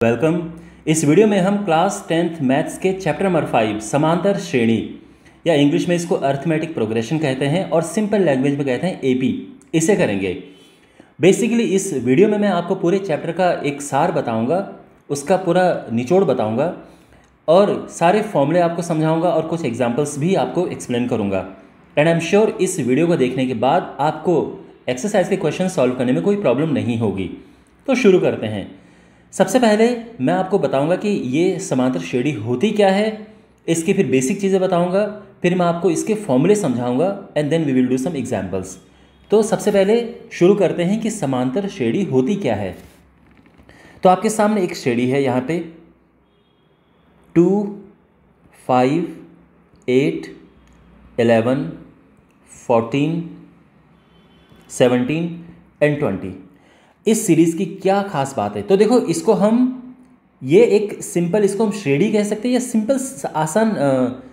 Welcome. इस video में हम क्लास 10th मैथ्स के चैप्टर नंबर 5 समांतर श्रेणी या इंग्लिश में इसको अर्थमेटिक प्रोग्रेशन कहते हैं और सिंपल लैंग्वेज में कहते हैं एपी, इसे करेंगे। बेसिकली इस वीडियो में मैं आपको पूरे चैप्टर का एक सार बताऊंगा, उसका पूरा निचोड़ बताऊंगा और सारे फॉर्मूले आपको समझाऊंगा और कुछ एग्जांपल्स भी आपको एक्सप्लेन करूंगा। एंड आई एम श्योर इस वीडियो को देखने के बाद आपको एक्सरसाइज के क्वेश्चन सॉल्व करने में कोई प्रॉब्लम नहीं होगी। तो शुरू करते हैं। सबसे पहले मैं आपको बताऊंगा कि ये समांतर श्रेणी होती क्या है, इसकी फिर बेसिक चीज़ें बताऊंगा, फिर मैं आपको इसके फॉर्मूले समझाऊंगा and then we will do some examples. तो सबसे पहले शुरू करते हैं कि समांतर श्रेणी होती क्या है। तो आपके सामने एक श्रेणी है, यहाँ पे 2, 5, 8, 11, 14, 17 एंड 20। इस सीरीज़ की क्या खास बात है? तो देखो, इसको हम ये एक सिंपल, इसको हम श्रेणी कह सकते हैं या सिंपल आसान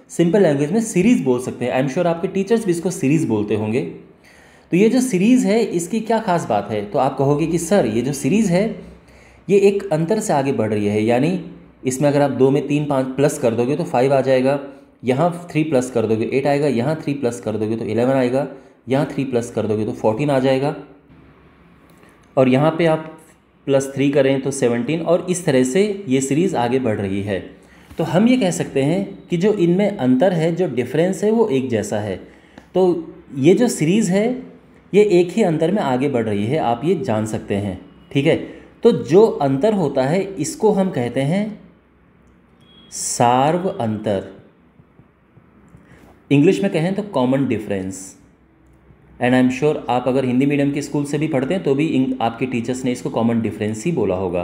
सिंपल लैंग्वेज में सीरीज़ बोल सकते हैं। आई एम श्योर आपके टीचर्स भी इसको सीरीज़ बोलते होंगे। तो ये जो सीरीज़ है इसकी क्या खास बात है? तो आप कहोगे कि सर ये जो सीरीज़ है ये एक अंतर से आगे बढ़ रही है, यानी इसमें अगर आप 2 में 3 5 प्लस कर दोगे तो 5 आ जाएगा, यहाँ 3 प्लस कर दोगे 8 आएगा, यहाँ 3 प्लस कर दोगे तो 11 आएगा, यहाँ 3 प्लस कर दोगे तो 14 आ जाएगा, और यहाँ पे आप +3 करें तो 17, और इस तरह से ये सीरीज़ आगे बढ़ रही है। तो हम ये कह सकते हैं कि जो इनमें अंतर है, जो डिफरेंस है, वो एक जैसा है। तो ये जो सीरीज़ है ये एक ही अंतर में आगे बढ़ रही है, आप ये जान सकते हैं, ठीक है। तो जो अंतर होता है इसको हम कहते हैं सार्व अंतर, इंग्लिश में कहें तो common difference. And I am sure आप अगर हिंदी मीडियम के स्कूल से भी पढ़ते हैं तो भी आपके टीचर्स ने इसको कॉमन डिफरेंस ही बोला होगा,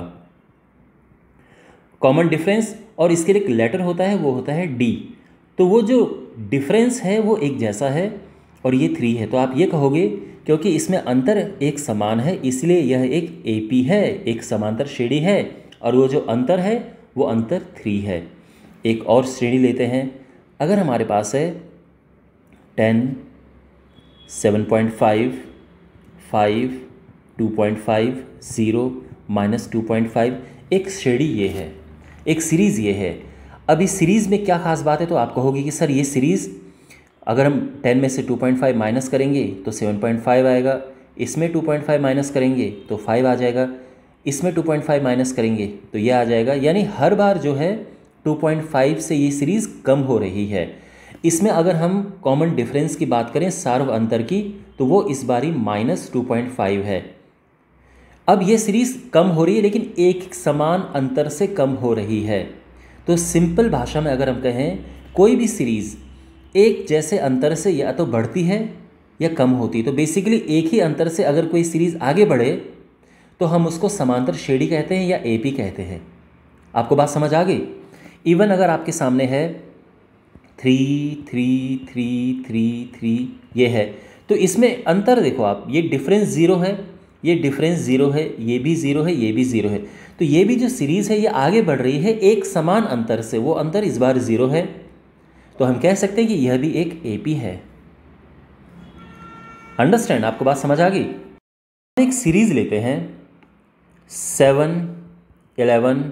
कॉमन डिफरेंस। और इसके लिए एक लेटर होता है, वो होता है डी। तो वो जो डिफरेंस है वो एक जैसा है और ये 3 है। तो आप ये कहोगे क्योंकि इसमें अंतर एक समान है इसलिए यह एक एपी है, एक समांतर श्रेणी है, और वो जो अंतर है वो अंतर 3 है। एक और श्रेणी लेते हैं। अगर हमारे पास है 10, 7.5, 5, 2.5, 0, -2.5, एक श्रेणी ये है, एक सीरीज़ ये है। अब इस सीरीज़ में क्या खास बात है? तो आप कहोगे कि सर ये सीरीज़ अगर हम 10 में से 2.5 माइनस करेंगे तो 7.5 आएगा, इसमें 2.5 माइनस करेंगे तो 5 आ जाएगा, इसमें 2.5 माइनस करेंगे तो ये आ जाएगा, यानी हर बार जो है 2.5 से ये सीरीज़ कम हो रही है। इसमें अगर हम कॉमन डिफरेंस की बात करें, सार्व अंतर की, तो वो इस बारी -2.5 है। अब ये सीरीज़ कम हो रही है लेकिन एक समान अंतर से कम हो रही है। तो सिंपल भाषा में अगर हम कहें, कोई भी सीरीज़ एक जैसे अंतर से या तो बढ़ती है या कम होती है। तो बेसिकली एक ही अंतर से अगर कोई सीरीज़ आगे बढ़े तो हम उसको समांतर श्रेणी कहते हैं या एपी कहते हैं। आपको बात समझ आ गई? इवन अगर आपके सामने है 3, 3, 3, 3, 3 ये है, तो इसमें अंतर देखो आप, ये डिफरेंस 0 है, ये डिफरेंस 0 है, ये भी 0 है, ये भी 0 है। तो ये भी जो सीरीज़ है ये आगे बढ़ रही है एक समान अंतर से, वो अंतर इस बार 0 है। तो हम कह सकते हैं कि यह भी एक एपी है। अंडरस्टैंड? आपको बात समझ आ गई? एक सीरीज़ लेते हैं 7, 11,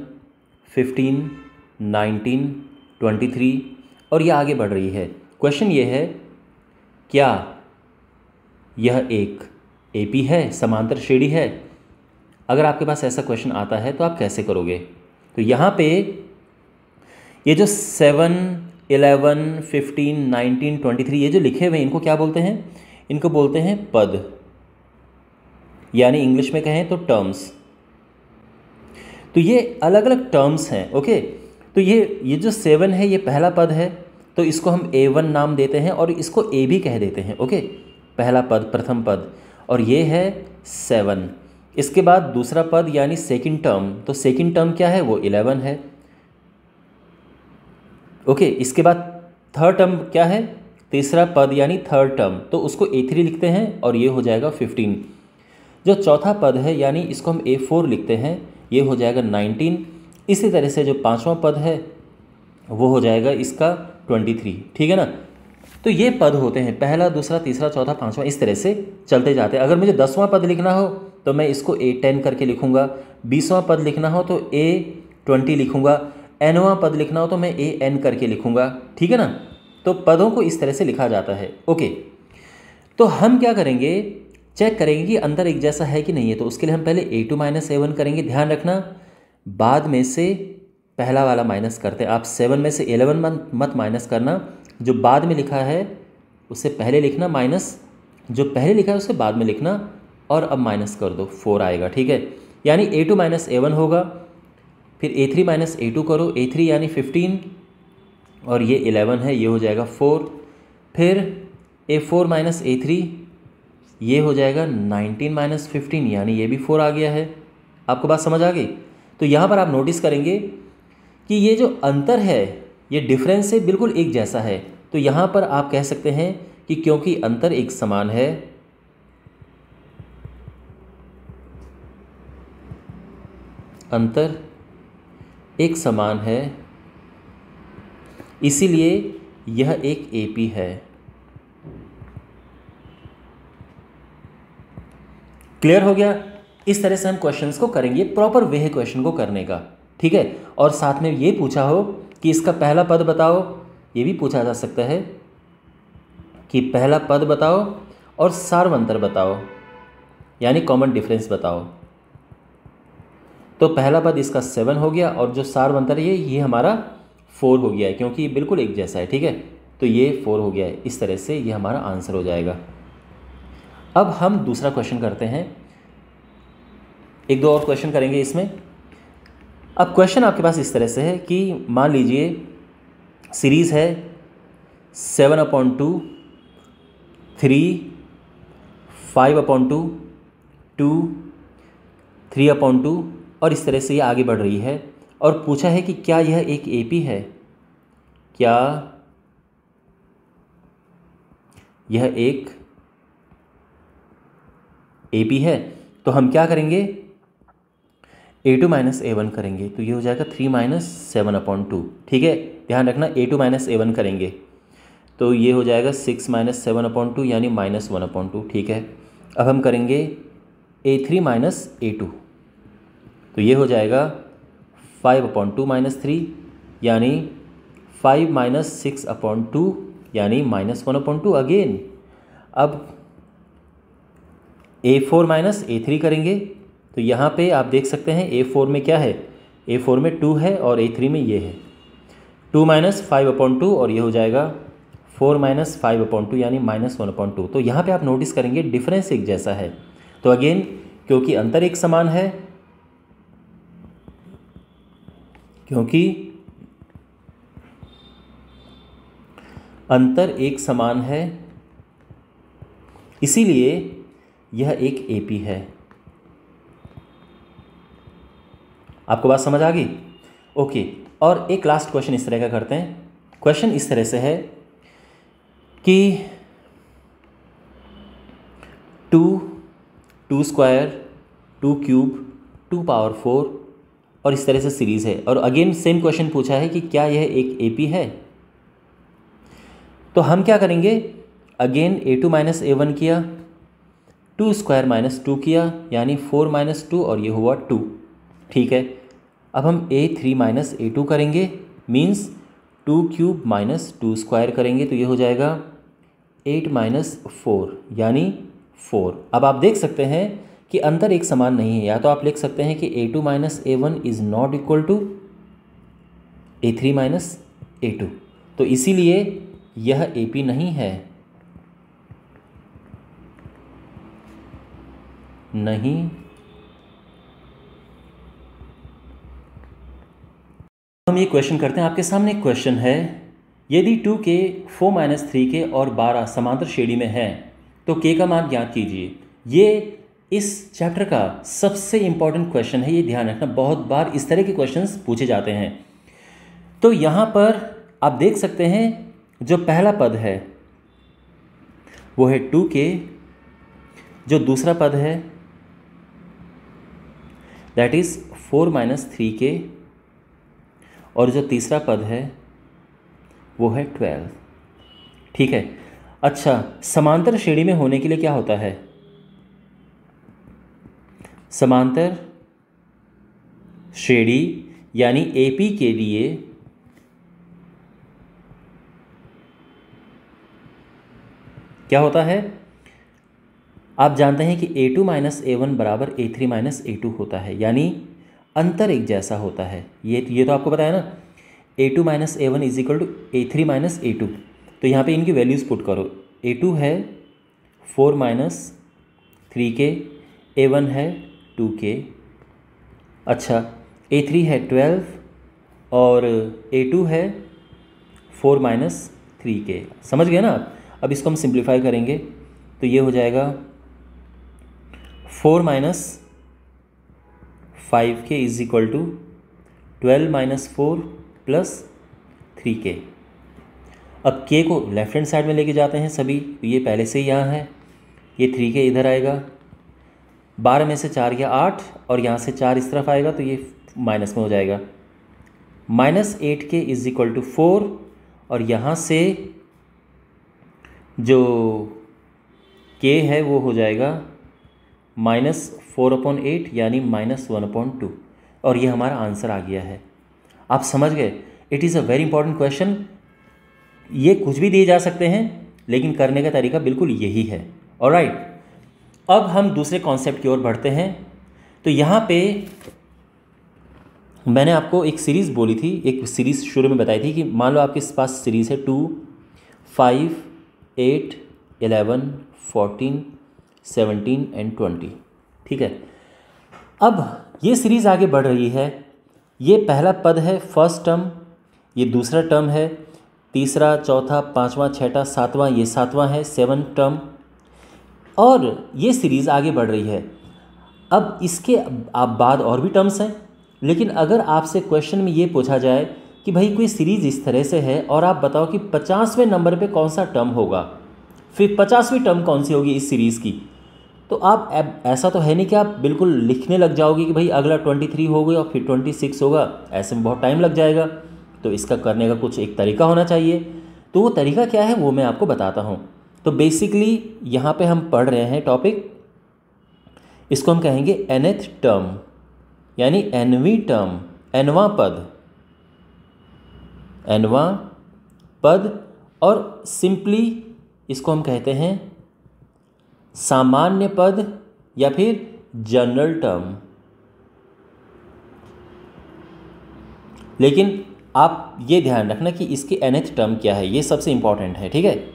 15, 19, 23, और यह आगे बढ़ रही है। क्वेश्चन ये है, क्या यह एक एपी है, समांतर श्रेणी है? अगर आपके पास ऐसा क्वेश्चन आता है तो आप कैसे करोगे? तो यहाँ पे ये जो 7, 11, 15, 19, 23 ये जो लिखे हुए हैं इनको क्या बोलते हैं? इनको बोलते हैं पद, यानी इंग्लिश में कहें तो टर्म्स। तो ये अलग अलग टर्म्स हैं, ओके। तो ये जो 7 है ये पहला पद है, तो इसको हम A1 नाम देते हैं और इसको A भी कह देते हैं, ओके। पहला पद, प्रथम पद, और ये है 7। इसके बाद दूसरा पद यानी सेकंड टर्म, तो सेकंड टर्म क्या है? वो 11 है, ओके। इसके बाद थर्ड टर्म क्या है? तीसरा पद यानी थर्ड टर्म, तो उसको A3 लिखते हैं और ये हो जाएगा 15। जो चौथा पद है यानी इसको हम A4 लिखते हैं, ये हो जाएगा 19। इसी तरह से जो पांचवा पद है वो हो जाएगा इसका 23, ठीक है ना। तो ये पद होते हैं, पहला, दूसरा, तीसरा, चौथा, पांचवा, इस तरह से चलते जाते हैं। अगर मुझे 10वां पद लिखना हो तो मैं इसको A10 करके लिखूंगा, 20वां पद लिखना हो तो 20 लिखूंगा। nवां पद लिखना हो तो मैं an करके लिखूंगा, ठीक है ना। तो पदों को इस तरह से लिखा जाता है। ओके, तो हम क्या करेंगे, चेक करेंगे कि अंतर एक जैसा है कि नहीं है। तो उसके लिए हम पहले a2 माइनस a1 करेंगे। ध्यान रखना बाद में से पहला वाला माइनस करते हैं। आप 7 में से 11 मत माइनस करना, जो बाद में लिखा है उससे पहले लिखना, माइनस जो पहले लिखा है उससे बाद में लिखना, और अब माइनस कर दो, 4 आएगा, ठीक है। यानी a2 माइनस a1 होगा। फिर a3 माइनस a2 करो, a3 यानी 15 और ये 11 है, ये हो जाएगा 4। फिर a4 माइनस a3 ये हो जाएगा 19 माइनस 15, यानी ये भी 4 आ गया है। आपको बात समझ आ गई। तो यहाँ पर आप नोटिस करेंगे कि ये जो अंतर है, ये डिफरेंस है, बिल्कुल एक जैसा है। तो यहाँ पर आप कह सकते हैं कि क्योंकि अंतर एक समान है, अंतर एक समान है, इसीलिए यह एक एपी है। क्लियर हो गया। इस तरह से हम क्वेश्चंस को करेंगे, प्रॉपर वे है क्वेश्चन को करने का, ठीक है। और साथ में ये पूछा हो कि इसका पहला पद बताओ, ये भी पूछा जा सकता है कि पहला पद बताओ और सार्वंतर बताओ, यानी कॉमन डिफरेंस बताओ। तो पहला पद इसका 7 हो गया और जो सार्वंतर है ये हमारा 4 हो गया है, क्योंकि ये बिल्कुल एक जैसा है, ठीक है। तो ये 4 हो गया है। इस तरह से ये हमारा आंसर हो जाएगा। अब हम दूसरा क्वेश्चन करते हैं, एक दो और क्वेश्चन करेंगे इसमें। अब क्वेश्चन आपके पास इस तरह से है कि मान लीजिए सीरीज़ है 7/2, 3, 5/2, 2, 3/2 और इस तरह से ये आगे बढ़ रही है। और पूछा है कि क्या यह एक एपी है, क्या यह एक एपी है। तो हम क्या करेंगे, a2 माइनस a1 करेंगे। तो ये हो जाएगा 3 माइनस 7/2, ठीक है। ध्यान रखना a2 माइनस a1 करेंगे तो ये हो जाएगा 6 माइनस 7/2 यानी -1/2, ठीक है। अब हम करेंगे a3 माइनस a2, तो ये हो जाएगा 5/2 माइनस 3 यानी 5 माइनस 6/2 यानी -1/2 अगेन। अब a4 माइनस a3 करेंगे तो यहाँ पे आप देख सकते हैं a4 में क्या है, a4 में 2 है और a3 में ये है 2 माइनस 5/2 और ये हो जाएगा 4 माइनस 5/2 यानी -1/2। तो यहाँ पे आप नोटिस करेंगे डिफरेंस एक जैसा है। तो अगेन क्योंकि अंतर एक समान है, क्योंकि अंतर एक समान है, इसीलिए यह एक एपी है। आपको बात समझ आ गई? ओके, और एक लास्ट क्वेश्चन इस तरह का करते हैं। क्वेश्चन इस तरह से है कि 2 स्क्वायर 2 क्यूब 2 पावर 4 और इस तरह से सीरीज़ है। और अगेन सेम क्वेश्चन पूछा है कि क्या यह एक एपी है। तो हम क्या करेंगे, अगेन a2 माइनस a1 किया, 2 स्क्वायर माइनस 2 किया यानी 4 माइनस 2 और ये हुआ 2, ठीक है। अब हम a3 माइनस a2 करेंगे, मीन्स 2 क्यूब माइनस 2 स्क्वायर करेंगे तो ये हो जाएगा 8 माइनस 4 यानी 4। अब आप देख सकते हैं कि अंतर एक समान नहीं है। या तो आप लिख सकते हैं कि a2 minus a1 is not equal to a3 minus a2, तो इसीलिए यह एपी नहीं है, नहीं। हम ये क्वेश्चन करते हैं। आपके सामने एक क्वेश्चन है, यदि 2k 4 माइनस 3k और 12 समांतर श्रेणी में हैं तो k का मान ज्ञात कीजिए। ये इस चैप्टर का सबसे इंपॉर्टेंट क्वेश्चन है, ये ध्यान रखना। बहुत बार इस तरह के क्वेश्चंस पूछे जाते हैं। तो यहाँ पर आप देख सकते हैं जो पहला पद है वो है 2k, जो दूसरा पद है दैट इज़ 4 माइनस 3k और जो तीसरा पद है वो है 12, ठीक है। अच्छा, समांतर श्रेणी में होने के लिए क्या होता है, समांतर श्रेणी यानी AP के लिए क्या होता है, आप जानते हैं कि A2 माइनस A1 बराबर A3 माइनस A2 होता है, यानी अंतर एक जैसा होता है। ये तो आपको पता है ना, A2 minus A1 is equal to A3 minus A2। तो यहाँ पे इनकी वैल्यूज़ पुट करो। A2 है 4 माइनस 3K, A1 है 2K, अच्छा A3 है 12 और A2 है 4 माइनस 3K। समझ गए ना आप? अब इसको हम सिंप्लीफाई करेंगे तो ये हो जाएगा 4 minus 5K is equal to 12 minus 4 plus 3K। अब K को लेफ्ट हैंड साइड में लेके जाते हैं सभी, तो ये पहले से ही यहाँ है, ये 3K इधर आएगा, 12 में से 4 गया 8 और यहाँ से 4 इस तरफ आएगा तो ये माइनस में हो जाएगा। Minus 8K is equal to 4 और यहाँ से जो K है वो हो जाएगा -4/8 यानी -1/2 और ये हमारा आंसर आ गया है। आप समझ गए? It is a very important question. ये कुछ भी दिए जा सकते हैं लेकिन करने का तरीका बिल्कुल यही है। ऑलराइट, अब हम दूसरे कॉन्सेप्ट की ओर बढ़ते हैं। तो यहाँ पे मैंने आपको एक सीरीज़ बोली थी, एक सीरीज़ शुरू में बताई थी कि मान लो आपके पास सीरीज़ है 2, 5, 8, 11, 14, 17 एंड 20। ठीक है, अब ये सीरीज़ आगे बढ़ रही है। ये पहला पद है फर्स्ट टर्म, ये दूसरा टर्म है, तीसरा, चौथा, पाँचवा, छठा, सातवां, ये सातवां है 7 टर्म, और ये सीरीज़ आगे बढ़ रही है। अब इसके आप बाद और भी टर्म्स हैं, लेकिन अगर आपसे क्वेश्चन में ये पूछा जाए कि भाई कोई सीरीज़ इस तरह से है और आप बताओ कि 50वें नंबर पे कौन सा टर्म होगा, फिर 50वीं टर्म कौन सी होगी इस सीरीज़ की, तो आप ऐसा तो है नहीं कि आप बिल्कुल लिखने लग जाओगे कि भाई अगला 23 होगा और फिर 26 होगा, ऐसे में बहुत टाइम लग जाएगा। तो इसका करने का कुछ एक तरीका होना चाहिए। तो वो तरीका क्या है वो मैं आपको बताता हूँ। तो बेसिकली यहाँ पे हम पढ़ रहे हैं टॉपिक, इसको हम कहेंगे nth टर्म यानी nवीं टर्म, nवां पद, और सिंपली इसको हम कहते हैं सामान्य पद या फिर जनरल टर्म। लेकिन आप ये ध्यान रखना कि इसकी nth टर्म क्या है, ये सबसे इम्पॉर्टेंट है। ठीक है,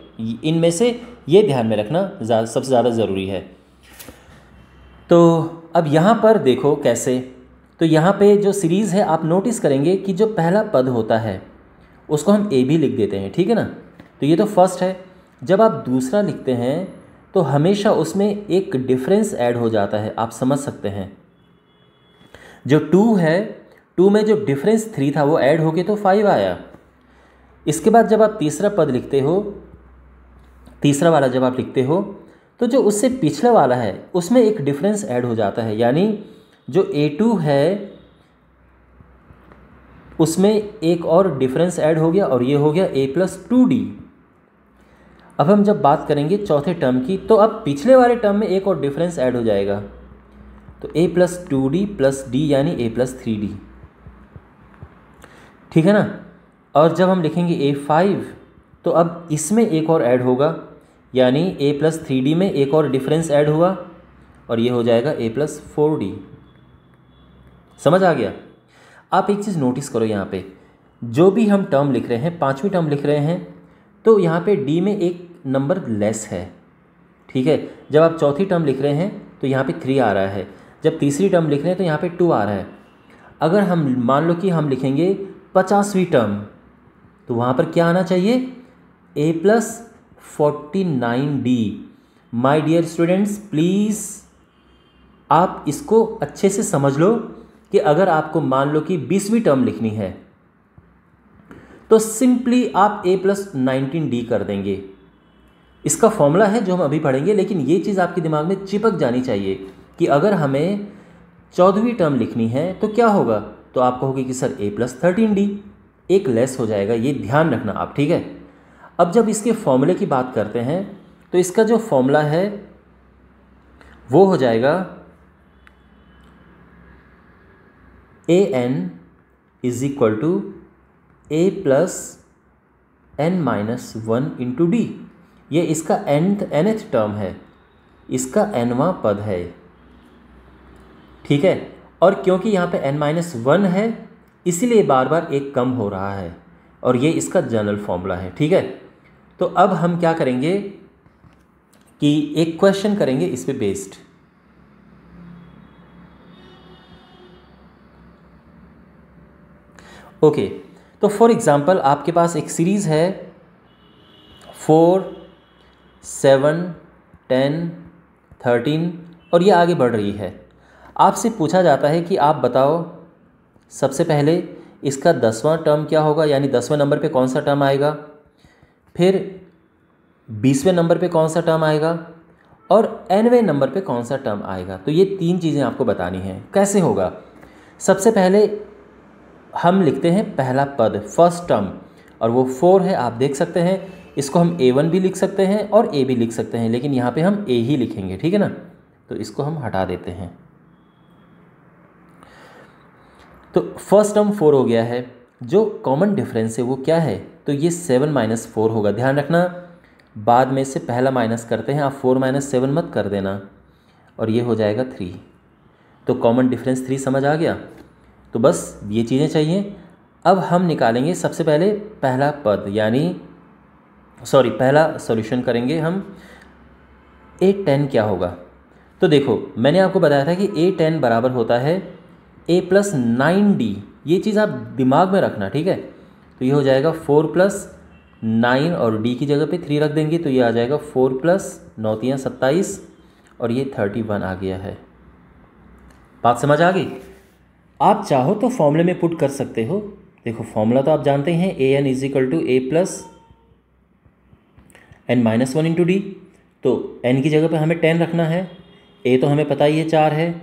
इनमें से ये ध्यान में रखना सबसे ज़्यादा ज़रूरी है। तो अब यहाँ पर देखो कैसे, तो यहाँ पे जो सीरीज़ है आप नोटिस करेंगे कि जो पहला पद होता है उसको हम ए भी लिख देते हैं। ठीक है ना, तो ये तो फर्स्ट है। जब आप दूसरा लिखते हैं तो हमेशा उसमें एक डिफरेंस ऐड हो जाता है, आप समझ सकते हैं। जो 2 है, 2 में जो डिफरेंस 3 था वो ऐड हो के तो 5 आया। इसके बाद जब आप तीसरा पद लिखते हो, तीसरा वाला जब आप लिखते हो तो जो उससे पिछला वाला है उसमें एक डिफरेंस ऐड हो जाता है, यानी जो A2 है उसमें एक और डिफरेंस ऐड हो गया और ये हो गया A+2D। अब हम जब बात करेंगे चौथे टर्म की तो अब पिछले वाले टर्म में एक और डिफरेंस ऐड हो जाएगा, तो A+2D प्लस D यानी A+3D। ठीक है ना, और जब हम लिखेंगे A5 तो अब इसमें एक और ऐड होगा, यानी A+3D में एक और डिफरेंस ऐड हुआ और ये हो जाएगा A+4D। समझ आ गया? आप एक चीज़ नोटिस करो, यहाँ पे जो भी हम टर्म लिख रहे हैं, 5वीं टर्म लिख रहे हैं, तो यहाँ पे D में एक नंबर लेस है। ठीक है, जब आप चौथी टर्म लिख रहे हैं तो यहाँ पे 3 आ रहा है, जब तीसरी टर्म लिख रहे हैं तो यहाँ पे 2 आ रहा है। अगर हम मान लो कि हम लिखेंगे 50वीं टर्म तो वहाँ पर क्या आना चाहिए, A+49D। My dear students, please आप इसको अच्छे से समझ लो कि अगर आपको मान लो कि 20वीं टर्म लिखनी है तो सिंपली आप A+19D कर देंगे। इसका फॉर्मूला है जो हम अभी पढ़ेंगे, लेकिन ये चीज़ आपके दिमाग में चिपक जानी चाहिए कि अगर हमें 14वीं टर्म लिखनी है तो क्या होगा, तो आप कहोगे कि सर A+13D, एक लेस हो जाएगा, ये ध्यान रखना आप। ठीक है, अब जब इसके फॉर्मूले की बात करते हैं तो इसका जो फॉर्मूला है वो हो जाएगा AN is equal to A plus N minus one into D. ये इसका nth टर्म है, इसका nवां पद है, ठीक है। और क्योंकि यहाँ पे n माइनस वन है इसीलिए बार बार एक कम हो रहा है, और ये इसका जनरल फॉर्मूला है, ठीक है। तो अब हम क्या करेंगे कि एक क्वेश्चन करेंगे इस पे बेस्ड। ओके, तो फॉर एग्जांपल आपके पास एक सीरीज़ है 4, 7, 10, 13 और ये आगे बढ़ रही है। आपसे पूछा जाता है कि आप बताओ सबसे पहले इसका 10वां टर्म क्या होगा, यानी 10वें नंबर पे कौन सा टर्म आएगा, फिर 20वें नंबर पे कौन सा टर्म आएगा, और nवें नंबर पे कौन सा टर्म आएगा। तो ये 3 चीज़ें आपको बतानी हैं। कैसे होगा? सबसे पहले हम लिखते हैं पहला पद, फर्स्ट टर्म, और वो 4 है, आप देख सकते हैं। इसको हम a1 भी लिख सकते हैं और a भी लिख सकते हैं, लेकिन यहाँ पे हम a ही लिखेंगे, ठीक है ना। तो इसको हम हटा देते हैं। तो फर्स्ट टर्म 4 हो गया है। जो कॉमन डिफरेंस है वो क्या है? तो ये 7 माइनस 4 होगा। ध्यान रखना, बाद में से पहला माइनस करते हैं, आप 4 माइनस 7 मत कर देना, और ये हो जाएगा 3। तो कॉमन डिफरेंस 3 समझ आ गया। तो बस ये चीज़ें चाहिए। अब हम निकालेंगे सबसे पहले पहला पद, यानी पहला सॉल्यूशन करेंगे हम। a10 क्या होगा? तो देखो, मैंने आपको बताया था कि a10 बराबर होता है a प्लस 9d। ये चीज़ आप दिमाग में रखना, ठीक है। तो ये हो जाएगा 4 प्लस 9 और d की जगह पे 3 रख देंगे, तो ये आ जाएगा 4 प्लस 9 तियाँ 27 और ये 31 आ गया है। बात समझ आ गई? आप चाहो तो फॉर्मूले में पुट कर सकते हो। देखो, फॉर्मूला तो आप जानते हैं, a n is equal to A plus N minus one into d. तो n की जगह पे हमें 10 रखना है, a तो हमें पता ही है 4 है,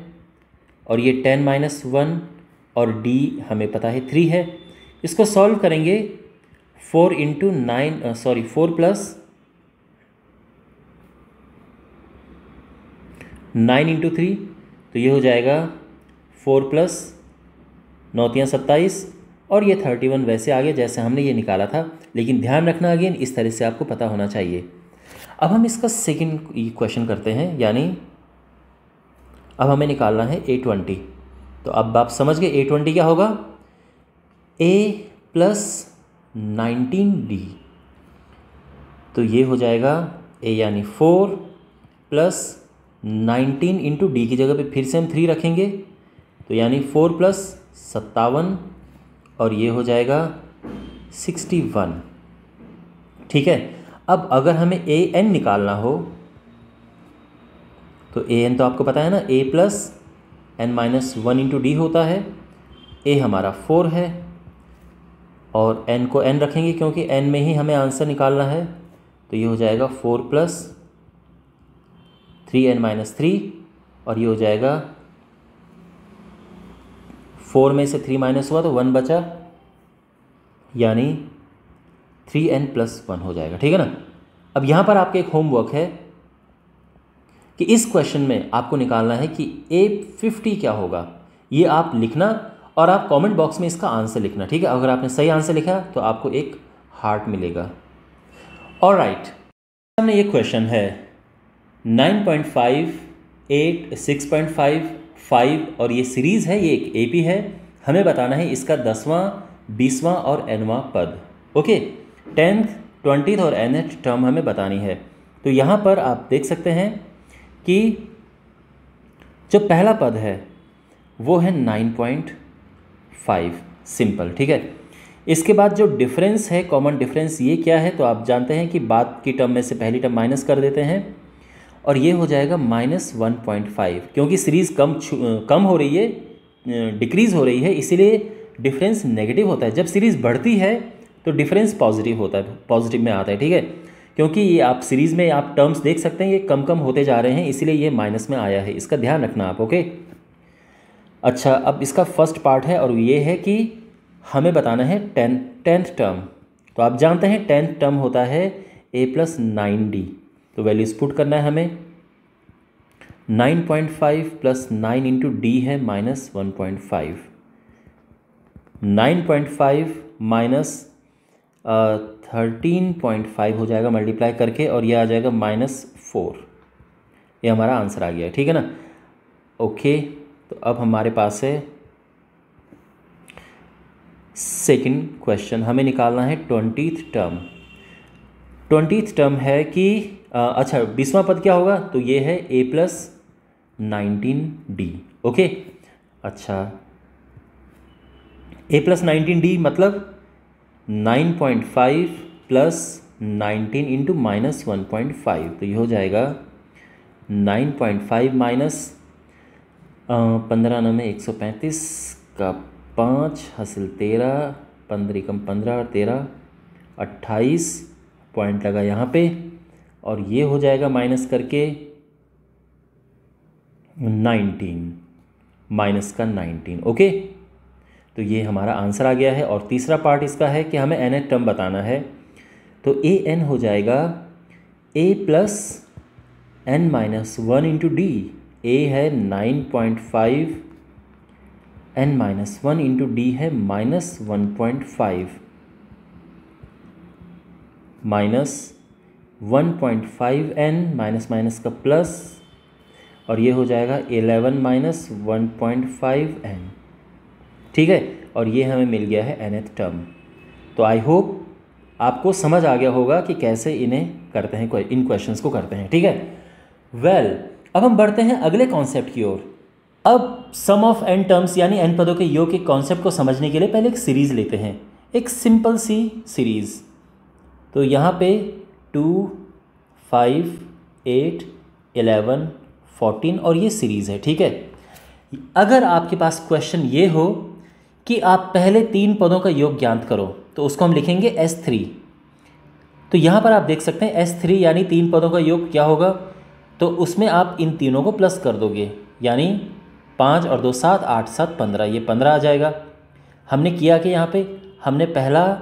और ये 10 माइनस 1 और d हमें पता है 3 है। इसको सॉल्व करेंगे 4 इंटू 9 4 प्लस 9 इंटू 3, तो ये हो जाएगा 4 प्लस 9 तियाँ 27 और ये 31 वैसे आ गया जैसे हमने ये निकाला था। लेकिन ध्यान रखना, अगेन इस तरह से आपको पता होना चाहिए। अब हम इसका सेकंड क्वेश्चन करते हैं, यानी अब हमें निकालना है a20। तो अब आप समझ गए a20 क्या होगा? a plus 19d। तो ये हो जाएगा a यानी 4 प्लस 19 इंटू डी की जगह पे फिर से हम 3 रखेंगे, तो यानी 4 प्लस 57 और ये हो जाएगा 61, ठीक है। अब अगर हमें ए एन निकालना हो तो ए एन तो आपको पता है ना, a plus N minus 1 into D होता है। a हमारा 4 है और n को n रखेंगे क्योंकि n में ही हमें आंसर निकालना है। तो ये हो जाएगा 4 प्लस 3n माइनस 3 और ये हो जाएगा 4 में से 3 माइनस हुआ तो 1 बचा, यानी 3n प्लस 1 हो जाएगा, ठीक है ना। अब यहाँ पर आपका एक होमवर्क है कि इस क्वेश्चन में आपको निकालना है कि a50 क्या होगा। ये आप लिखना और आप कमेंट बॉक्स में इसका आंसर लिखना, ठीक है। अगर आपने सही आंसर लिखा तो आपको एक हार्ट मिलेगा। ऑलराइट, सामने ये क्वेश्चन है 9.5, 8, 6.5, 5 और ये सीरीज़ है, ये एक AP है। हमें बताना है इसका 10वां, 20वां और nवां पद। ओके, 10th, 20th और nth टर्म हमें बतानी है। तो यहाँ पर आप देख सकते हैं कि जो पहला पद है वो है 9.5, सिंपल, ठीक है। इसके बाद जो डिफरेंस है, कॉमन डिफरेंस, ये क्या है? तो आप जानते हैं कि बाद की टर्म में से पहली टर्म माइनस कर देते हैं और ये हो जाएगा -1.5। क्योंकि सीरीज़ कम हो रही है, डिक्रीज़ हो रही है, इसीलिए डिफरेंस नेगेटिव होता है। जब सीरीज़ बढ़ती है तो डिफरेंस पॉजिटिव होता है, पॉजिटिव में आता है, ठीक है। क्योंकि ये आप सीरीज़ में आप टर्म्स देख सकते हैं, ये कम कम होते जा रहे हैं, इसीलिए ये माइनस में आया है। इसका ध्यान रखना आप, ओके। अच्छा, अब इसका फर्स्ट पार्ट है और ये है कि हमें बताना है टेंथ टर्म। तो आप जानते हैं 10th टर्म होता है a प्लस 9d। तो वैल्यूज पुट करना है हमें। 9.5 प्लस 9 इंटू डी है -1.5, 9.5 माइनस 13.5 हो जाएगा मल्टीप्लाई करके, और ये आ जाएगा -4। ये हमारा आंसर आ गया है, ठीक है ना। ओके, तो अब हमारे पास है सेकंड क्वेश्चन। हमें निकालना है 20th टर्म। 20th टर्म है कि अच्छा 20वां पद क्या होगा, तो ये है a+19d। ओके, अच्छा a+19d मतलब 9.5 + 19 इंटू -1.5, तो ये हो जाएगा 9.5 माइनस 15 में 135 का 5 हासिल 13, 15 कम 15 और 13 28 पॉइंट लगा यहाँ पे, और ये हो जाएगा माइनस करके 19 माइनस का 19। ओके, तो ये हमारा आंसर आ गया है। और तीसरा पार्ट इसका है कि हमें nth टर्म बताना है, तो an हो जाएगा a+n-1 इंटू डी। a है 9.5, n-1 इंटू डी है -1.5, -1.5n माइनस का प्लस, और ये हो जाएगा 11 माइनस 1.5n, ठीक है। और ये हमें मिल गया है nth टर्म। तो आई होप आपको समझ आ गया होगा कि कैसे इन्हें करते हैं, इन क्वेश्चंस को करते हैं, ठीक है। वेल, अब हम बढ़ते हैं अगले कॉन्सेप्ट की ओर। अब सम ऑफ n टर्म्स यानी n पदों के योग के कॉन्सेप्ट को समझने के लिए पहले एक सीरीज़ लेते हैं, एक सिंपल सी सीरीज़। तो यहाँ पे 2, 5, 8, 11, 14 और ये सीरीज़ है, ठीक है। अगर आपके पास क्वेश्चन ये हो कि आप पहले 3 पदों का योग ज्ञात करो, तो उसको हम लिखेंगे S3। तो यहाँ पर आप देख सकते हैं S3 यानी 3 पदों का योग क्या होगा, तो उसमें आप इन तीनों को प्लस कर दोगे, यानी 5 और 2 7, 8 7 15, ये 15 आ जाएगा। हमने किया कि यहाँ पे हमने पहला,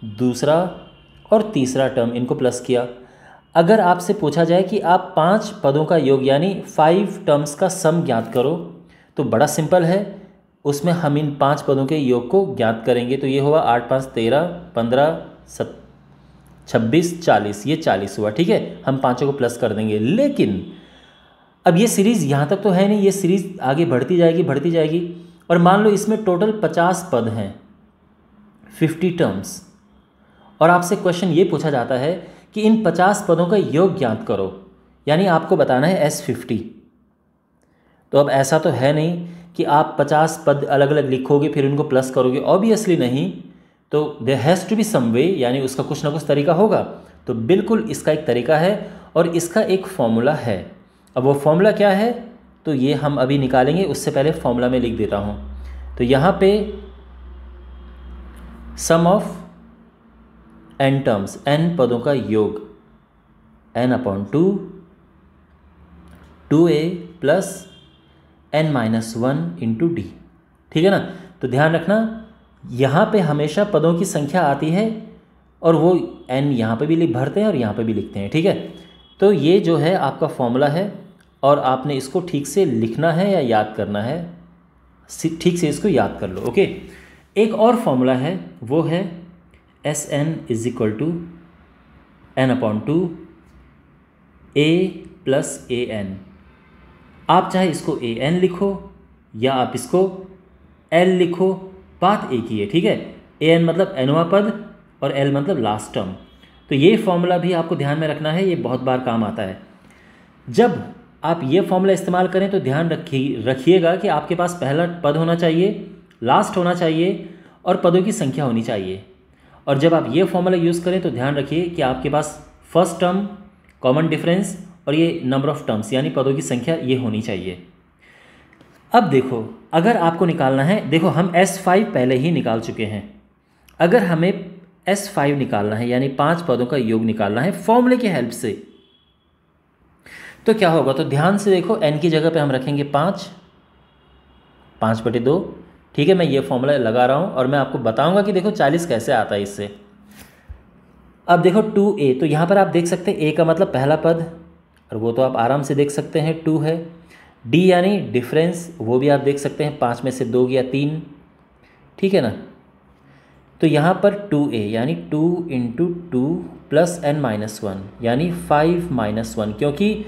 दूसरा और तीसरा टर्म इनको प्लस किया। अगर आपसे पूछा जाए कि आप 5 पदों का योग यानी 5 टर्म्स का सम ज्ञात करो, तो बड़ा सिंपल है, उसमें हम इन 5 पदों के योग को ज्ञात करेंगे। तो ये हुआ 8 5 13, 15 26 40, ये 40 हुआ, ठीक है। हम पाँचों को प्लस कर देंगे। लेकिन अब ये सीरीज़ यहाँ तक तो है नहीं, ये सीरीज़ आगे बढ़ती जाएगी, और मान लो इसमें टोटल 50 पद हैं, 50 टर्म्स, और आपसे क्वेश्चन ये पूछा जाता है कि इन 50 पदों का योग ज्ञात करो, यानी आपको बताना है S50। तो अब ऐसा तो है नहीं कि आप 50 पद अलग अलग लिखोगे फिर उनको प्लस करोगे, ऑब्वियसली नहीं। तो there has to be some way, यानी उसका कुछ ना कुछ तरीका होगा। तो बिल्कुल इसका एक तरीका है और इसका एक फॉर्मूला है। अब वो फॉर्मूला क्या है, तो ये हम अभी निकालेंगे, उससे पहले फॉर्मूला में लिख देता हूँ। तो यहाँ पे सम ऑफ n टर्म्स, n पदों का योग, n/2 2a plus n-1 into D, ठीक है ना। तो ध्यान रखना, यहाँ पे हमेशा पदों की संख्या आती है और वो n यहाँ पे भी भरते हैं और यहाँ पे भी लिखते हैं, ठीक है। तो ये जो है आपका फॉर्मूला है और आपने इसको ठीक से लिखना है या याद करना है, ठीक से इसको याद कर लो, ओके। एक और फॉर्मूला है, वो है Sn = n/2 a plus an। आप चाहे इसको an लिखो या आप इसको l लिखो, बात एक ही है, ठीक है। an मतलब nवां पद और l मतलब लास्ट टर्म। तो ये फॉर्मूला भी आपको ध्यान में रखना है, ये बहुत बार काम आता है। जब आप ये फॉर्मूला इस्तेमाल करें तो ध्यान रखिएगा कि आपके पास पहला पद होना चाहिए, लास्ट होना चाहिए और पदों की संख्या होनी चाहिए। और जब आप ये फॉर्मूला यूज़ करें तो ध्यान रखिए कि आपके पास फर्स्ट टर्म, कॉमन डिफरेंस और ये नंबर ऑफ टर्म्स यानी पदों की संख्या ये होनी चाहिए। अब देखो, अगर आपको निकालना है, देखो हम S5 पहले ही निकाल चुके हैं। अगर हमें S5 निकालना है यानी 5 पदों का योग निकालना है फॉर्मूले की हेल्प से, तो क्या होगा, तो ध्यान से देखो, n की जगह पे हम रखेंगे 5/2, ठीक है। मैं ये फॉर्मूला लगा रहा हूँ और मैं आपको बताऊंगा कि देखो 40 कैसे आता है इससे। अब देखो 2a, तो यहाँ पर आप देख सकते हैं a का मतलब पहला पद, और वो तो आप आराम से देख सकते हैं 2 है। d यानी डिफरेंस, वो भी आप देख सकते हैं 5 में से 2 गया 3, ठीक है ना। तो यहाँ पर 2a यानी 2 इंटू 2 प्लस n-1 यानी 5-1, क्योंकि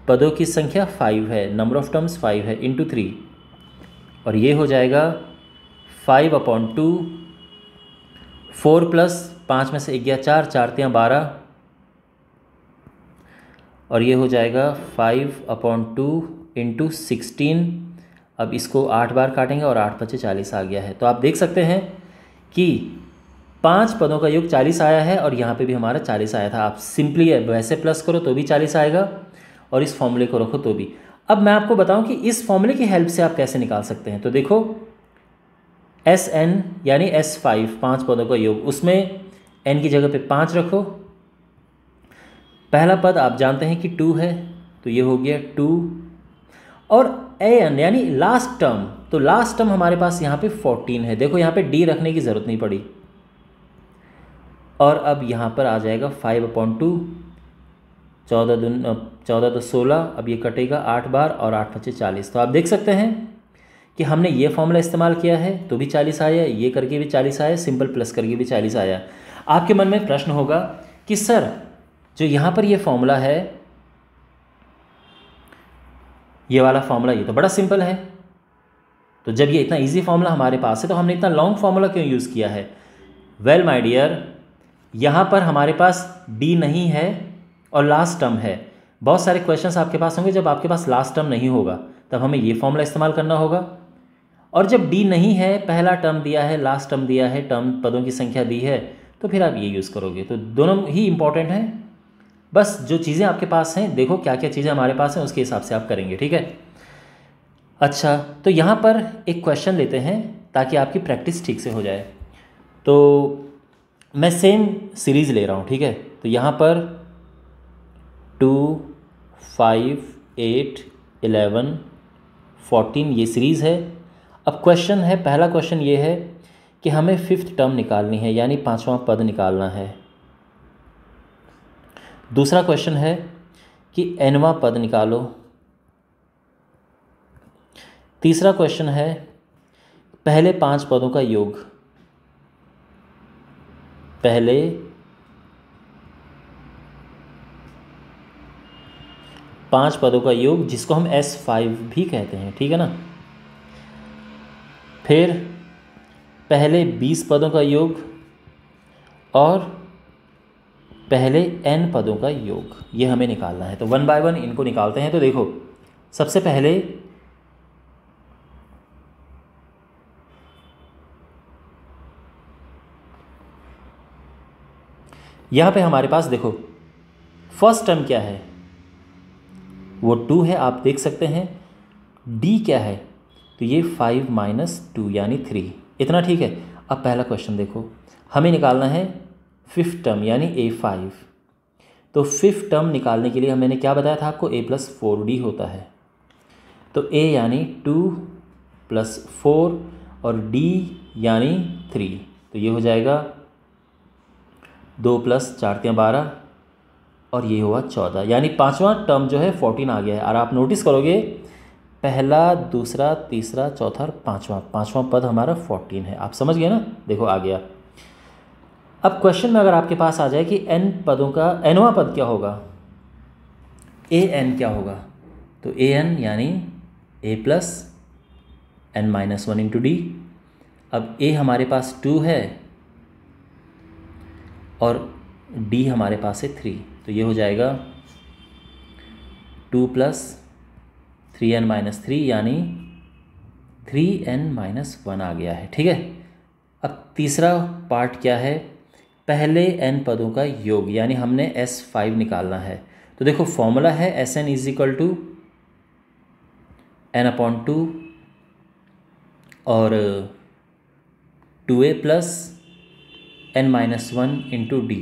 पदों की संख्या 5 है, नंबर ऑफ टर्म्स 5 है, इंटू 3, और ये हो जाएगा 5/2, 4 प्लस 5 में से 1 गया 4, 4 3 12, और ये हो जाएगा 5/2 इंटू 16। अब इसको 8 बार काटेंगे और 8 × 5 = 40 आ गया है। तो आप देख सकते हैं कि 5 पदों का योग 40 आया है, और यहाँ पे भी हमारा 40 आया था। आप सिंपली वैसे प्लस करो तो भी 40 आएगा, और इस फॉर्मूले को रखो तो भी। अब मैं आपको बताऊं कि इस फॉर्मूले की हेल्प से आप कैसे निकाल सकते हैं। तो देखो Sn यानी S5 5 पदों का योग, उसमें n की जगह पे 5 रखो। पहला पद आप जानते हैं कि 2 है, तो ये हो गया 2, और an यानी लास्ट टर्म, तो लास्ट टर्म हमारे पास यहाँ पे 14 है। देखो यहाँ पे d रखने की ज़रूरत नहीं पड़ी, और अब यहाँ पर आ जाएगा 5/2, 14 तो 16, अब ये कटेगा 8 बार और 8 × 5 = 40। तो आप देख सकते हैं कि हमने ये फॉर्मूला इस्तेमाल किया है तो भी 40 आया, ये करके भी 40 आया, सिंपल प्लस करके भी 40 आया। आपके मन में प्रश्न होगा कि सर जो यहाँ पर ये फॉर्मूला है, ये वाला फॉर्मूला, ये तो बड़ा सिंपल है, तो जब ये इतना इजी फॉर्मूला हमारे पास है तो हमने इतना लॉन्ग फॉर्मूला क्यों यूज़ किया है? वेल माय डियर, यहाँ पर हमारे पास d नहीं है और लास्ट टर्म है। बहुत सारे क्वेश्चंस आपके पास होंगे जब आपके पास लास्ट टर्म नहीं होगा, तब हमें ये फॉर्मूला इस्तेमाल करना होगा। और जब d नहीं है, पहला टर्म दिया है, लास्ट टर्म दिया है, टर्म पदों की संख्या दी है, तो फिर आप ये यूज़ करोगे। तो दोनों ही इंपॉर्टेंट हैं, बस जो चीज़ें आपके पास हैं, देखो क्या क्या चीज़ें हमारे पास हैं, उसके हिसाब से आप करेंगे, ठीक है। अच्छा, तो यहाँ पर एक क्वेश्चन लेते हैं ताकि आपकी प्रैक्टिस ठीक से हो जाए। तो मैं सेम सीरीज़ ले रहा हूँ, ठीक है। तो यहाँ पर 2, 5, 8, 11, 14 ये सीरीज़ है। अब क्वेश्चन है, पहला क्वेश्चन ये है कि हमें 5th टर्म निकालनी है, यानी 5वां पद निकालना है। दूसरा क्वेश्चन है कि nवां पद निकालो। तीसरा क्वेश्चन है पहले 5 पदों का योग, पहले 5 पदों का योग, जिसको हम S5 भी कहते हैं, ठीक है ना। फिर पहले 20 पदों का योग और पहले n पदों का योग, ये हमें निकालना है। तो 1 बाय 1 इनको निकालते हैं। तो देखो सबसे पहले यहाँ पे हमारे पास देखो फर्स्ट टर्म क्या है, वो 2 है, आप देख सकते हैं। d क्या है, तो ये 5 - 2 यानी 3, इतना ठीक है। अब पहला क्वेश्चन देखो, हमें निकालना है 5th टर्म यानी A5। तो 5th टर्म निकालने के लिए मैंने क्या बताया था आपको, a + 4d होता है। तो a यानी 2 + 4 और d यानी 3, तो ये हो जाएगा 2 + 4 × 12 और ये हुआ 14, यानी 5वां टर्म जो है 14 आ गया है। और आप नोटिस करोगे पहला, दूसरा, तीसरा, चौथा और पाँचवां पद हमारा 14 है। आप समझ गए ना, देखो आ गया। अब क्वेश्चन में अगर आपके पास आ जाए कि n पदों का nवां पद क्या होगा, an क्या होगा, तो an यानी a + n-1 × d। अब a हमारे पास 2 है और d हमारे पास है 3, तो ये हो जाएगा 2 + 3n-3 यानी 3n-1 आ गया है, ठीक है। अब तीसरा पार्ट क्या है, पहले n पदों का योग, यानी हमने S5 निकालना है। तो देखो फॉर्मूला है Sn = n/2 और 2a + n-1 × d,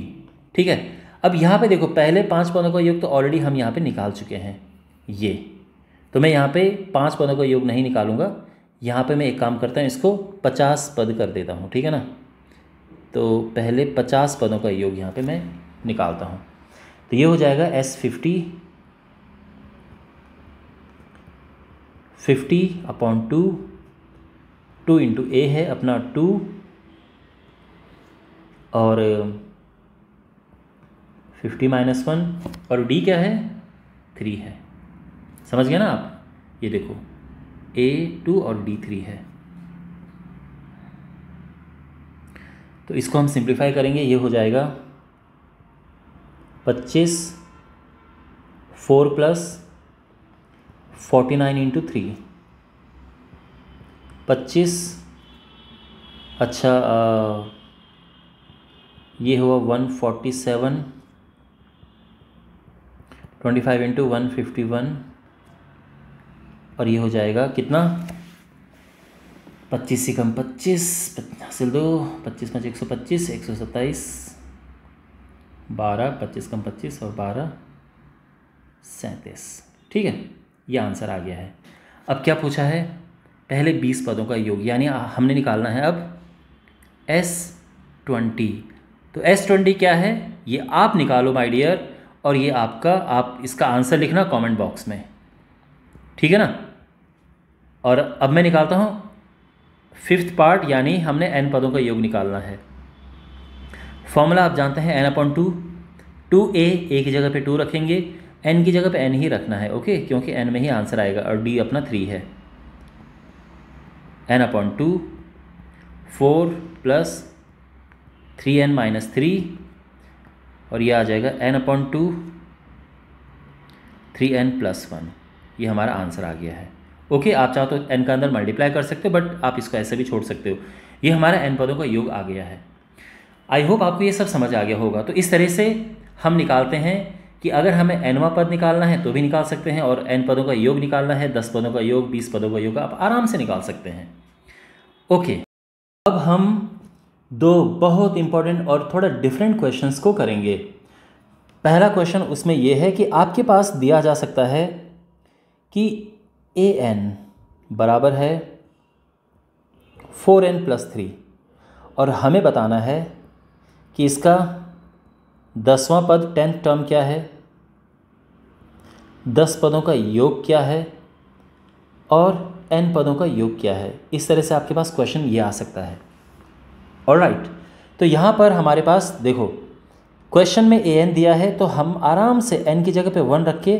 ठीक है। अब यहाँ पे देखो पहले 5 पदों का योग तो ऑलरेडी हम यहाँ पे निकाल चुके हैं, ये तो मैं यहाँ पे 5 पदों का योग नहीं निकालूंगा। यहाँ पे मैं एक काम करता हूँ, इसको 50 पद कर देता हूँ, ठीक है ना। तो पहले 50 पदों का योग यहाँ पे मैं निकालता हूँ। तो ये हो जाएगा S50 50/2, 2 × a है अपना 2 और 50 - 1 और d क्या है 3 है। समझ गए ना आप? ये देखो a2 और d 3 है। तो इसको हम सिंप्लीफाई करेंगे, ये हो जाएगा 25 4 + 49 × 3 25। अच्छा ये हुआ 147, 25 × 151 और ये हो जाएगा कितना 25 से कम 25 हासिल 2, 25 × 5 125, 127 12, 25 कम 25 और 12 37। ठीक है, ये आंसर आ गया है। अब क्या पूछा है? पहले 20 पदों का योग, यानी हमने निकालना है अब S20। तो S20 क्या है ये आप निकालो माय डियर, और ये आपका, आप इसका आंसर लिखना कमेंट बॉक्स में, ठीक है ना। और अब मैं निकालता हूँ 5th पार्ट, यानी हमने n पदों का योग निकालना है। फॉर्मूला आप जानते हैं n/2, 2a की जगह पे 2 रखेंगे, n की जगह पे n ही रखना है, ओके, क्योंकि n में ही आंसर आएगा और d अपना 3 है। n/2 4 + 3n - 3 और ये आ जाएगा n/2 3n + 1। ये हमारा आंसर आ गया है। ओके, आप चाहो तो n का अंदर मल्टीप्लाई कर सकते हो, बट आप इसको ऐसे भी छोड़ सकते हो। ये हमारा n पदों का योग आ गया है। आई होप आपको ये सब समझ आ गया होगा। तो इस तरह से हम निकालते हैं कि अगर हमें nवां पद निकालना है तो भी निकाल सकते हैं, और n पदों का योग निकालना है, 10 पदों का योग, 20 पदों का योग, आप आराम से निकाल सकते हैं। ओके, अब हम 2 बहुत इंपॉर्टेंट और थोड़ा डिफरेंट क्वेश्चंस को करेंगे। पहला क्वेश्चन उसमें यह है कि आपके पास दिया जा सकता है कि an बराबर है 4n + 3 और हमें बताना है कि इसका 10वां पद 10th टर्म क्या है, 10 पदों का योग क्या है और n पदों का योग क्या है। इस तरह से आपके पास क्वेश्चन ये आ सकता है। ऑलराइट, तो यहाँ पर हमारे पास देखो क्वेश्चन में an दिया है, तो हम आराम से n की जगह पे 1 रख के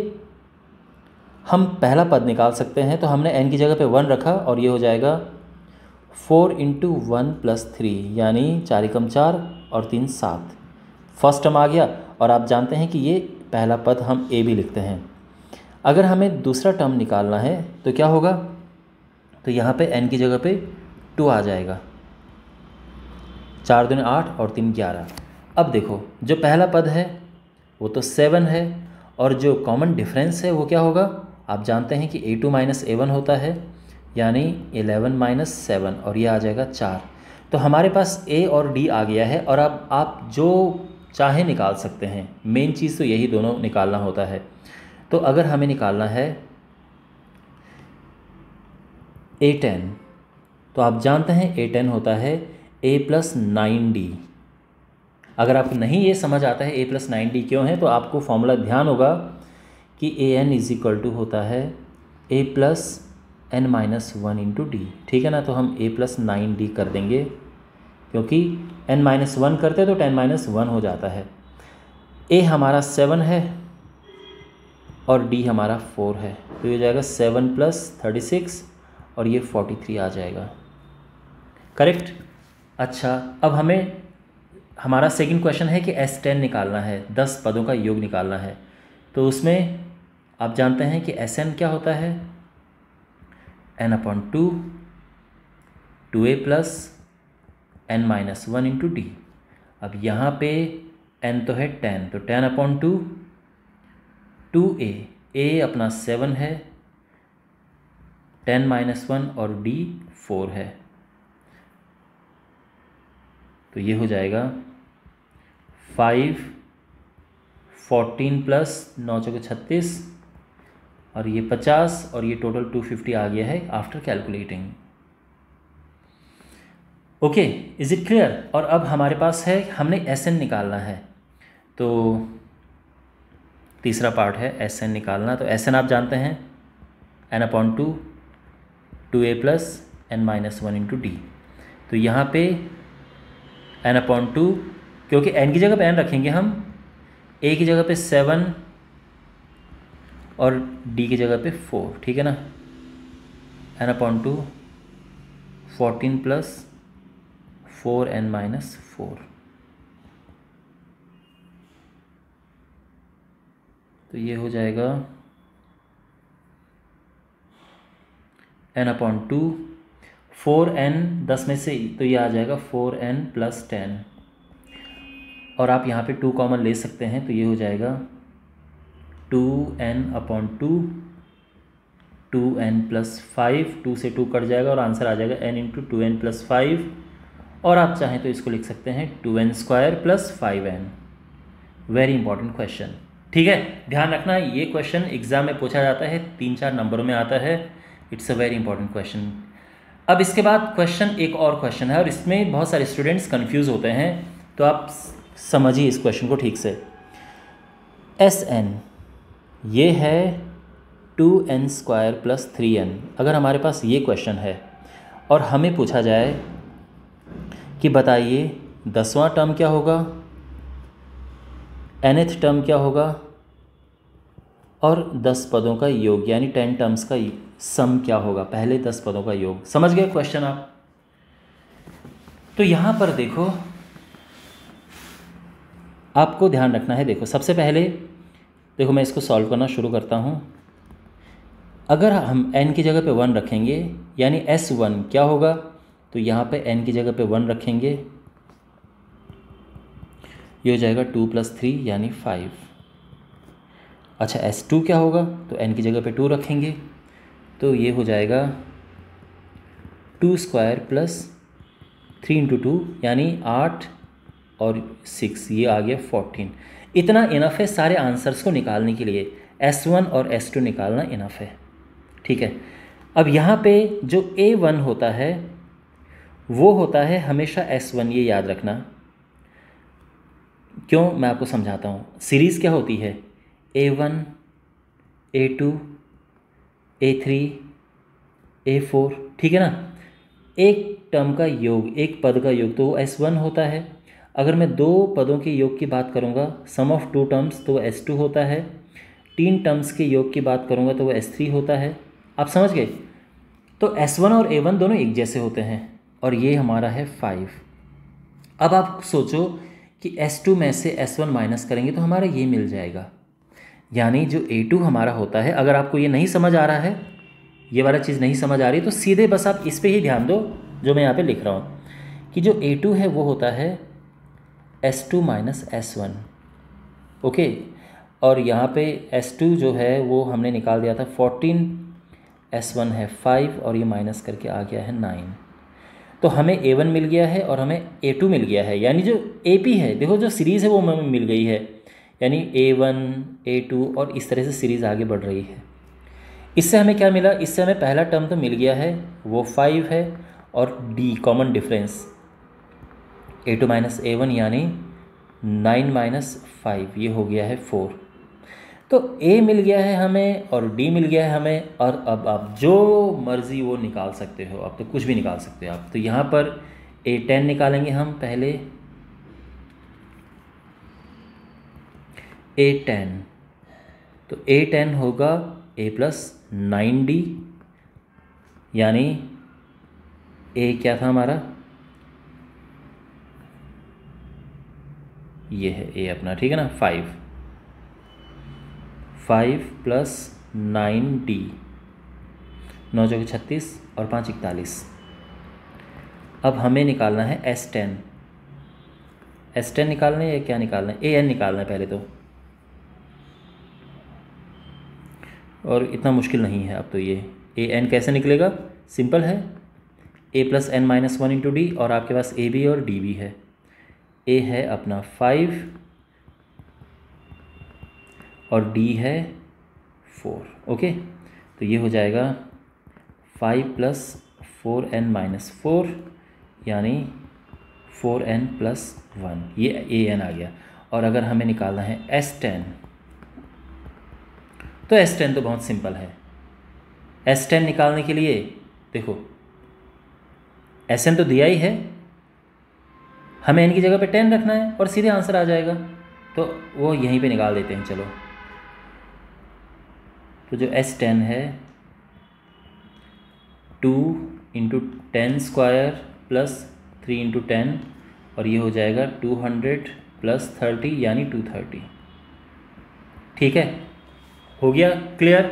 हम पहला पद निकाल सकते हैं। तो हमने n की जगह पे 1 रखा और ये हो जाएगा 4 × 1 + 3, यानी 4 × 4 और 3 7। फर्स्ट टर्म आ गया, और आप जानते हैं कि ये पहला पद हम a भी लिखते हैं। अगर हमें दूसरा टर्म निकालना है तो क्या होगा? तो यहाँ पे n की जगह पे 2 आ जाएगा, 4 दूनी 8 और 3 11। अब देखो जो पहला पद है वो तो 7 है, और जो कॉमन डिफरेंस है वो क्या होगा? आप जानते हैं कि a2 - a1 होता है, यानी 11 - 7 और ये आ जाएगा 4। तो हमारे पास a और d आ गया है, और अब आप जो चाहे निकाल सकते हैं। मेन चीज़ तो यही दोनों निकालना होता है। तो अगर हमें निकालना है a10, तो आप जानते हैं a10 होता है a + 9d। अगर आपको नहीं ये समझ आता है a + 9d क्यों है, तो आपको फॉर्मूला ध्यान होगा कि an = होता है a + n - 1 × d, ठीक है ना। तो हम a + 9d कर देंगे, क्योंकि n - 1 करते तो 10 - 1 हो जाता है। a हमारा 7 है और d हमारा 4 है, तो ये जाएगा 7 + 36 और ये 43 आ जाएगा, करेक्ट। अच्छा, अब हमें हमारा सेकंड क्वेश्चन है कि S10 निकालना है, 10 पदों का योग निकालना है। तो उसमें आप जानते हैं कि Sn क्या होता है? n/2 2a + n - 1 × d। अब यहाँ पे n तो है 10, तो 10/2 2a, a अपना 7 है, 10 - 1 और d 4 है, तो ये हो जाएगा 5 14 + 9 × 36 और ये 50 और ये टोटल 250 आ गया है after calculating. Okay, is it clear? और अब हमारे पास है, हमने Sn निकालना है। तो तीसरा पार्ट है Sn निकालना। तो Sn आप जानते हैं n/2 2a + n - 1 × d। तो यहाँ पे n/2 क्योंकि n की जगह पे n रखेंगे हम, a की जगह पे 7 और d की जगह पे 4, ठीक है ना। n/2 14 + 4n - 4, तो ये हो जाएगा n/2 4n 10 में से, तो ये आ जाएगा 4n + 10, और आप यहाँ पे 2 कॉमन ले सकते हैं, तो ये हो जाएगा 2n/2 2n + 5, 2 से 2 कट जाएगा और आंसर आ जाएगा n × 2n + 5, और आप चाहें तो इसको लिख सकते हैं 2n² + 5n। Very important question, ठीक है, ध्यान रखना ये क्वेश्चन एग्जाम में पूछा जाता है, 3-4 नंबरों में आता है। It's a very important question. अब इसके बाद क्वेश्चन, एक और क्वेश्चन है और इसमें बहुत सारे स्टूडेंट्स कंफ्यूज होते हैं, तो आप समझिए इस क्वेश्चन को ठीक से। Sn ये है 2n² + 3n। अगर हमारे पास ये क्वेश्चन है और हमें पूछा जाए कि बताइए 10वां टर्म क्या होगा, nth टर्म क्या होगा, और 10 पदों का योग यानी 10 टर्म्स का सम क्या होगा, पहले 10 पदों का योग। समझ गए क्वेश्चन आप? तो यहाँ पर देखो, आपको ध्यान रखना है। देखो सबसे पहले देखो, मैं इसको सॉल्व करना शुरू करता हूँ। अगर हम n की जगह पे 1 रखेंगे यानी S1 क्या होगा, तो यहाँ पे n की जगह पे 1 रखेंगे, ये हो जाएगा 2 + 3 यानी 5। अच्छा S2 क्या होगा, तो n की जगह पे 2 रखेंगे, तो ये हो जाएगा 2² + 3 × 2 यानी 8 और 6, ये आ गया 14। इतना इनफ है सारे आंसर्स को निकालने के लिए, S1 और S2 निकालना इनफ है, ठीक है। अब यहाँ पे जो A1 होता है वो होता है हमेशा S1, ये याद रखना। क्यों, मैं आपको समझाता हूँ। सीरीज़ क्या होती है, A1 A2 A3 A4, ठीक है ना। एक टर्म का योग, एक पद का योग, तो वो S1 होता है। अगर मैं 2 पदों के योग की बात करूँगा, सम ऑफ 2 टर्म्स, तो वो S2 होता है। 3 टर्म्स के योग की बात करूँगा तो वो S3 होता है। आप समझ गए? तो S1 और A1 दोनों एक जैसे होते हैं, और ये हमारा है 5। अब आप सोचो कि S2 में से S1 माइनस करेंगे तो हमारा ये मिल जाएगा, यानी जो A2 हमारा होता है। अगर आपको ये नहीं समझ आ रहा है, ये वाला चीज़ नहीं समझ आ रही, तो सीधे बस आप इस पे ही ध्यान दो जो मैं यहाँ पे लिख रहा हूँ, कि जो A2 है वो होता है S2 - S1, ओके। और यहाँ पे S2 जो है वो हमने निकाल दिया था 14, S1 है 5, और ये माइनस करके आ गया है 9। तो हमें A1 मिल गया है और हमें A2 मिल गया है, यानी जो AP है, देखो जो सीरीज़ है वो हमें मिल गई है, यानी A1 A2 और इस तरह से सीरीज़ आगे बढ़ रही है। इससे हमें क्या मिला, इससे हमें पहला टर्म तो मिल गया है, वो 5 है, और D common difference A2 - A1 यानी 9 - 5, ये हो गया है 4। तो A मिल गया है हमें और D मिल गया है हमें, और अब आप जो मर्ज़ी वो निकाल सकते हो, अब तो कुछ भी निकाल सकते हो आप। तो यहाँ पर A10 निकालेंगे हम पहले, A10, तो A10 होगा A + 9D, यानी A क्या था हमारा, ये है A अपना, ठीक है ना। 5 + 9D, 9 × 36 और 5 × 41। अब हमें निकालना है S10। S10 निकालना है या क्या निकालना है, AN निकालना है पहले तो, और इतना मुश्किल नहीं है अब तो। ये AN कैसे निकलेगा, सिंपल है, A + n - 1 × D, और आपके पास AB और DB है। A है अपना 5 और D है 4, ओके। तो ये हो जाएगा 5 + 4n - 4 यानी 4n + 1, ये AN आ गया। और अगर हमें निकालना है S10, तो S10 तो बहुत सिंपल है। S10 निकालने के लिए देखो, Sn तो दिया ही है, हमें n की जगह पे 10 रखना है और सीधे आंसर आ जाएगा, तो वो यहीं पे निकाल देते हैं। चलो, तो जो S10 है 2 × 10 स्क्वायर प्लस 3 × 10, और ये हो जाएगा 200 + 30 यानी 230। ठीक है, हो गया क्लियर।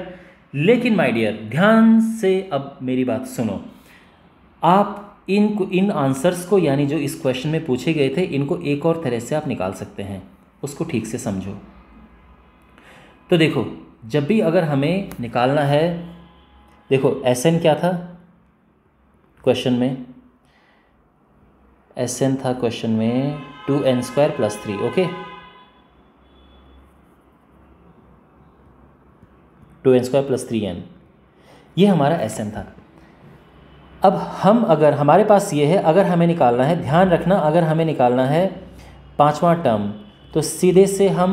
लेकिन माय डियर ध्यान से अब मेरी बात सुनो, आप इन आंसर्स को, यानी जो इस क्वेश्चन में पूछे गए थे, इनको एक और तरह से आप निकाल सकते हैं, उसको ठीक से समझो। तो देखो, जब भी अगर हमें निकालना है, देखो Sn क्या था क्वेश्चन में, Sn था क्वेश्चन में 2n² + 3, ओके, 2n² + 3n, ये हमारा Sn था। अब अगर हमारे पास ये है, अगर हमें निकालना है, ध्यान रखना, अगर हमें निकालना है पांचवा टर्म, तो सीधे से हम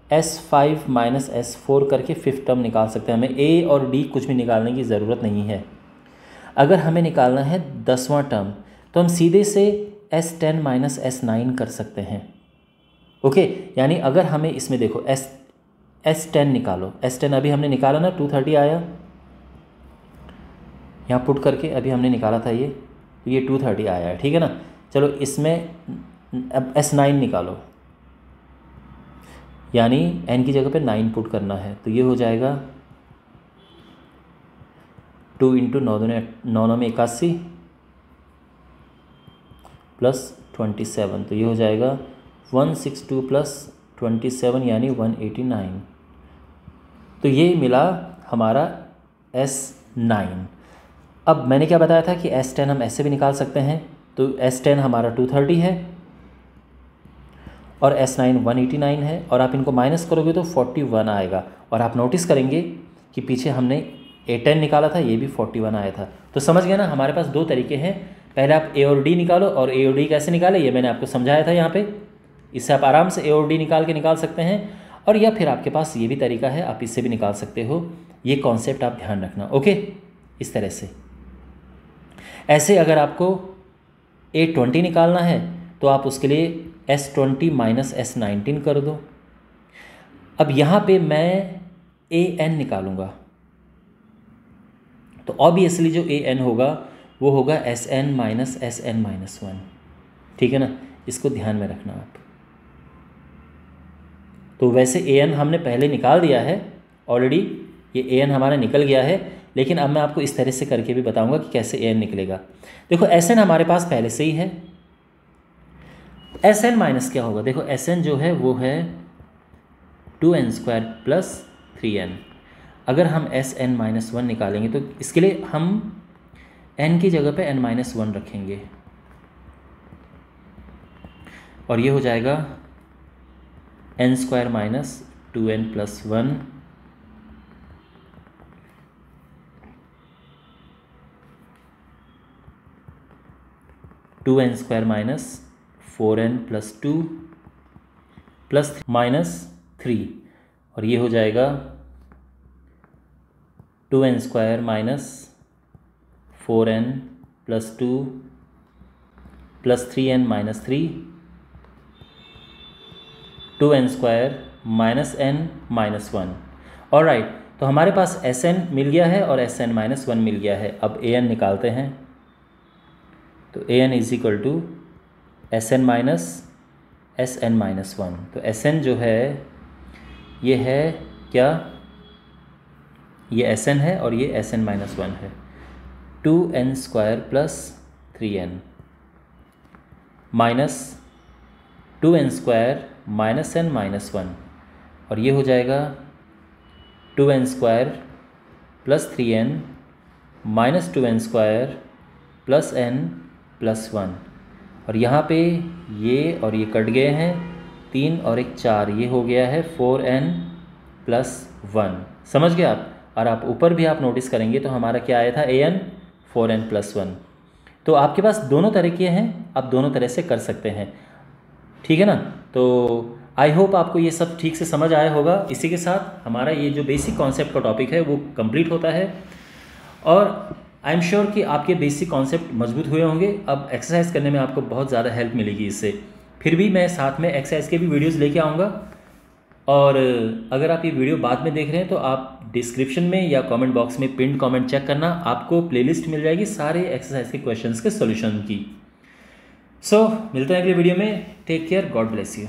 S5 - S4 करके फिफ्थ टर्म निकाल सकते हैं। हमें A और D कुछ भी निकालने की ज़रूरत नहीं है। अगर हमें निकालना है 10वां टर्म, तो हम सीधे से S10 - S9 कर सकते हैं, ओके। यानी अगर हमें इसमें देखो S10 निकालो, S10 अभी हमने निकाला ना, 230 आया, यहाँ पुट करके अभी हमने निकाला था ये, तो ये 230 आया है, ठीक है ना। चलो इसमें अब S9 निकालो, यानी n की जगह पे 9 पुट करना है, तो ये हो जाएगा 2 × 9 में 81 + 27, तो ये हो जाएगा 162 + 27 यानी 189। तो ये मिला हमारा S9। अब मैंने क्या बताया था कि S10 हम ऐसे भी निकाल सकते हैं, तो S10 हमारा 230 है और S9 189 है, और आप इनको माइनस करोगे तो 41 आएगा। और आप नोटिस करेंगे कि पीछे हमने A10 निकाला था, ये भी 41 आया था। तो समझ गए ना, हमारे पास दो तरीके हैं, पहले आप A और D निकालो, और A और D कैसे निकाले ये मैंने आपको समझाया था यहाँ पे। इससे आप आराम से A और D निकाल सकते हैं, और या फिर आपके पास ये भी तरीका है, आप इससे भी निकाल सकते हो। ये कॉन्सेप्ट आप ध्यान रखना, ओके। इस तरह से ऐसे अगर आपको A20 निकालना है, तो आप उसके लिए S20 - S19 कर दो। अब यहाँ पे मैं AN निकालूंगा, तो ऑब्वियसली जो AN होगा वो होगा SN - SN - 1, ठीक है ना। इसको ध्यान में रखना आप। तो वैसे AN हमने पहले निकाल दिया है ऑलरेडी, ये AN हमारा निकल गया है, लेकिन अब मैं आपको इस तरह से करके भी बताऊंगा कि कैसे AN निकलेगा। देखो SN हमारे पास पहले से ही है, SN माइनस क्या होगा, देखो SN जो है वो है 2n² + 3n। अगर हम SN - 1 निकालेंगे, तो इसके लिए हम n की जगह पे n - 1 रखेंगे, और ये हो जाएगा n² - 2n + 1 2n² - 4n + 2 + -3, और ये हो जाएगा 2n² - 4n + 2 + 3n - 3 2n² - n - 1। Alright, तो हमारे पास Sn मिल गया है और Sn - 1 मिल गया है। अब An निकालते हैं, तो An = Sn - Sn - 1। तो Sn जो है ये है क्या, ये Sn है और ये Sn - 1 है, 2n² + 3n minus 2n² - n - 1, और ये हो जाएगा 2n² + 3n - 2n² + n + 1, और यहाँ पे ये और ये कट गए हैं, 3 और 1 4, ये हो गया है 4n + 1। समझ गए आप। और आप ऊपर भी आप नोटिस करेंगे तो हमारा क्या आया था, an 4n + 1। तो आपके पास दोनों तरीके हैं, आप दोनों तरह से कर सकते हैं, ठीक है ना। तो आई होप आपको ये सब ठीक से समझ आया होगा। इसी के साथ हमारा ये जो बेसिक कॉन्सेप्ट का टॉपिक है वो कंप्लीट होता है। और आई एम श्योर कि आपके बेसिक कॉन्सेप्ट मजबूत हुए होंगे। अब एक्सरसाइज करने में आपको बहुत ज़्यादा हेल्प मिलेगी इससे। फिर भी मैं साथ में एक्सरसाइज के भी वीडियोज़ लेके आऊँगा। और अगर आप ये वीडियो बाद में देख रहे हैं तो आप डिस्क्रिप्शन में या कमेंट बॉक्स में पिन कमेंट चेक करना, आपको प्लेलिस्ट मिल जाएगी सारे एक्सरसाइज के क्वेश्चंस के सॉल्यूशन की। सो मिलते हैं अगले वीडियो में। Take care, God bless you.